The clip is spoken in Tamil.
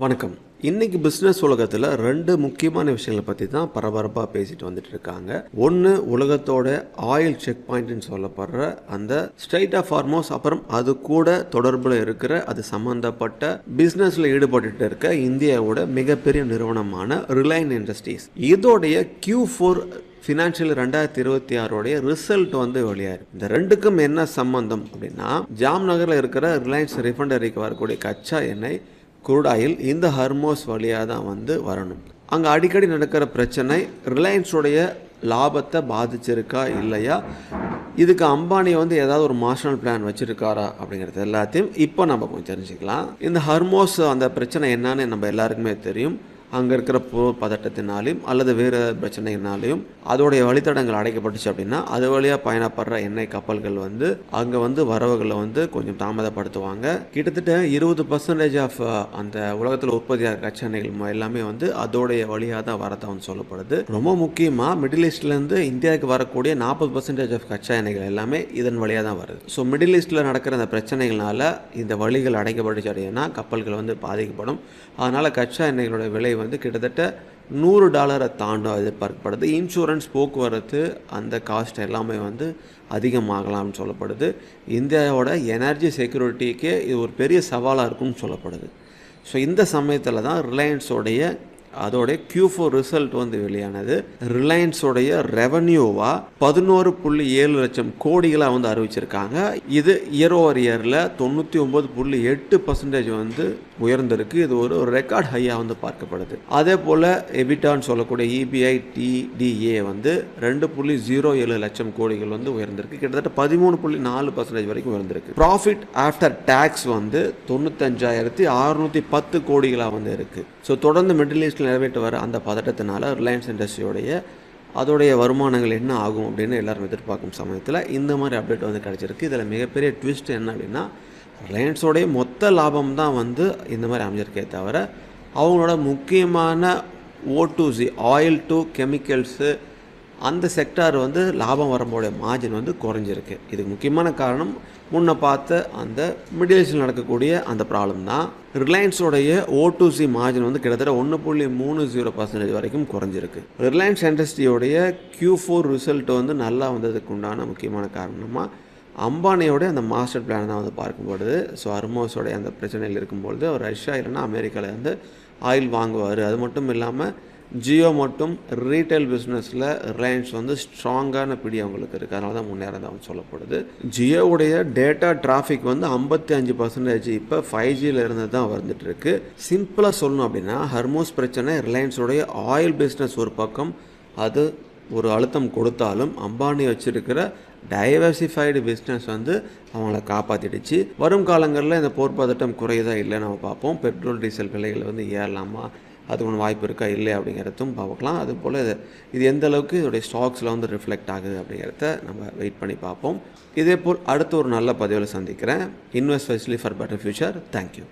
வணக்கம். இன்னைக்கு பிஸ்னஸ் உலகத்தில் 2 முக்கியமான விஷயங்களை பற்றி தான் பரபரப்பாக பேசிட்டு வந்துட்டு இருக்காங்க. ஒன்று, உலகத்தோட ஆயில் செக் பாயிண்ட்னு சொல்லப்படுற அந்த ஸ்ட்ரெய்ட் ஆஃப் ஹார்மோஸ், அப்புறம் அது கூட தொடர்பில் இருக்கிற அது சம்மந்தப்பட்ட பிஸ்னஸில் ஈடுபட்டு இருக்க இந்தியாவோட மிகப்பெரிய நிறுவனமான ரிலையன்ஸ் இண்டஸ்ட்ரீஸ். இதோடைய Q4 ஃபினான்ஷியல் 2026 ரிசல்ட் வெளியாரு. இந்த ரெண்டுக்கும் என்ன சம்பந்தம் அப்படின்னா, ஜாம்நகரில் இருக்கிற ரிலையன்ஸ் ரிஃபைனரிக்கு வரக்கூடிய கச்சா எண்ணெய் குரூட் ஆயில் இந்த ஹர்மோஸ் வழியாக தான் வரணும். அங்கே அடிக்கடி நடக்கிற பிரச்சனை ரிலையன்ஸோடைய லாபத்தை பாதிச்சிருக்கா இல்லையா, இதுக்கு அம்பானி ஏதாவது ஒரு மாஸ்டர் பிளான் வச்சுருக்காரா அப்படிங்கிறது எல்லாத்தையும் இப்போ நம்ம கொஞ்சம் தெரிஞ்சுக்கலாம். இந்த ஹர்மோஸ் அந்த பிரச்சனை என்னன்னு நம்ம எல்லாருக்குமே தெரியும். அங்கே இருக்கிற போர் பதட்டத்தினாலையும் அல்லது வேறு பிரச்சனைனாலையும் அதோடைய வழித்தடங்கள் அடைக்கப்பட்டுச்சு அப்படின்னா அது வழியாக பயணப்படுற எண்ணெய் கப்பல்கள் அங்கே வரவுகளை கொஞ்சம் தாமதப்படுத்துவாங்க. கிட்டத்தட்ட 20% ஆஃப் அந்த உலகத்தில் உற்பத்தியாக கச்சா எண்ணெய்கள் எல்லாமே அதோடைய வழியாக தான் வரதான் சொல்லப்படுது. ரொம்ப முக்கியமாக மிடில் ஈஸ்ட்லேருந்து இந்தியாவுக்கு வரக்கூடிய 40% ஆஃப் கச்சா எண்ணெய்கள் எல்லாமே இதன் வழியாக தான் வருது. ஸோ மிடில் ஈஸ்ட்டில் நடக்கிற அந்த பிரச்சனைகளால் இந்த வழிகள் அடைக்கப்பட்டுச்சு அப்படின்னா கப்பல்கள் பாதிக்கப்படும். அதனால் கச்சா எண்ணெய்களோட விலை கிட்டத்தட்ட $100 தாண்டும் எதிர்பார்க்கப்படுது. இன்சூரன்ஸ், போக்குவரத்து, அந்த காஸ்ட் எல்லாமே அதிகமாகலாம்னு சொல்லப்படுது. இந்தியாவோட எனர்ஜி செக்யூரிட்டிக்கே இது ஒரு பெரிய சவாலாக இருக்கும்னு சொல்லப்படுது. ஸோ இந்த சமயத்தில் தான் ரிலையன்ஸோடைய அதோடைய Q4 ரிசல்ட் வெளியானது. ரிலையன்ஸோடைய ரெவன்யூவா 11.7 லட்சம் கோடிகளாக அறிவிச்சிருக்காங்க. இது இயர் ஓவர் இயரில் 99.8% உயர்ந்திருக்கு. இது ஒரு ரெக்கார்ட் ஹையாக பார்க்கப்படுது. அதே போல் எபிட்டான்னு சொல்லக்கூடிய EBI TDA 2.07 லட்சம் கோடிகள் உயர்ந்திருக்கு. கிட்டத்தட்ட 13.4% வரைக்கும் உயர்ந்திருக்கு. ப்ராஃபிட் ஆஃப்டர் டேக்ஸ் 95,610 கோடிகளாக இருக்கு. ஸோ தொடர்ந்து மிடில் ஈஸ்டில் நிறைவேற்ற வர அந்த பதட்டத்தினால ரிலையன்ஸ் இண்டஸ்ட்ரியோடைய அதோடைய வருமானங்கள் என்ன ஆகும் அப்படின்னு எல்லாரும் எதிர்பார்க்கும் சமயத்தில் இந்த மாதிரி அப்டேட் கிடச்சிருக்கு. இதில் மிகப்பெரிய ட்விஸ்ட் என்ன அப்படின்னா, ரிலையன்ஸோடைய மொத்த லாபம் தான் இந்த மாதிரி அமைஞ்சிருக்கே தவிர அவங்களோட முக்கியமான O2C ஆயில் டு கெமிக்கல்ஸு அந்த செக்டார் லாபம் வரும்போடைய மார்ஜின் குறைஞ்சிருக்கு. இதுக்கு முக்கியமான காரணம் முன்ன பார்த்த அந்த மிடில் ஈஸ்டில் நடக்கக்கூடிய அந்த ப்ராப்ளம் தான். ரிலையன்ஸோடைய O2C மார்ஜின் கிட்டத்தட்ட 1.30% வரைக்கும் குறைஞ்சிருக்கு. ரிலையன்ஸ் இண்டஸ்ட்ரியோடைய Q4 ரிசல்ட் நல்லா வந்ததுக்கு உண்டான முக்கியமான காரணமாக அம்பானியோட அந்த மாஸ்டர் பிளான் தான் பார்க்கப்படுது. ஸோ ஹர்மோஸோடைய அந்த பிரச்சனையில் இருக்கும்பொழுது அவர் ரஷ்யா இல்லைன்னா அமெரிக்காவில் ஆயில் வாங்குவார். அது மட்டும் இல்லாமல் ஜியோ மட்டும் ரீட்டைல் பிஸ்னஸில் ரிலையன்ஸ் ஸ்ட்ராங்கான பிடி அவங்களுக்கு இருக்குது. அதனால தான் முன்னேறதான் சொல்லப்படுது. ஜியோவுடைய டேட்டா டிராஃபிக் 55% இப்போ 5Gயில் இருந்து தான் வந்துட்டுருக்கு. சிம்பிளாக சொல்லணும் அப்படின்னா, ஹர்மோஸ் பிரச்சனை ரிலையன்ஸோடைய ஆயில் பிஸ்னஸ் ஒரு பக்கம் அது ஒரு அழுத்தம் கொடுத்தாலும் அம்பானி வச்சுருக்கிற டைவர்சிஃபைடு பிஸ்னஸ் அவங்கள காப்பாற்றிடுச்சு. வரும் காலங்களில் இந்த போர் பதட்டம் குறையதா இல்லை நம்ம பார்ப்போம். பெட்ரோல் டீசல் விலைகள் ஏறலாமா, அதுக்கு வாய்ப்பு இருக்கா இல்லை அப்படிங்கிறதும் பார்க்கலாம். அதுபோல் இது எந்த அளவுக்கு இதோடைய ஸ்டாக்ஸில் ரிஃப்ளெக்ட் ஆகுது அப்படிங்கிறத நம்ம வெயிட் பண்ணி பார்ப்போம். இதே போல் அடுத்த ஒரு நல்ல பதிவில் சந்திக்கிறேன். Invest wisely for better future. Thank you.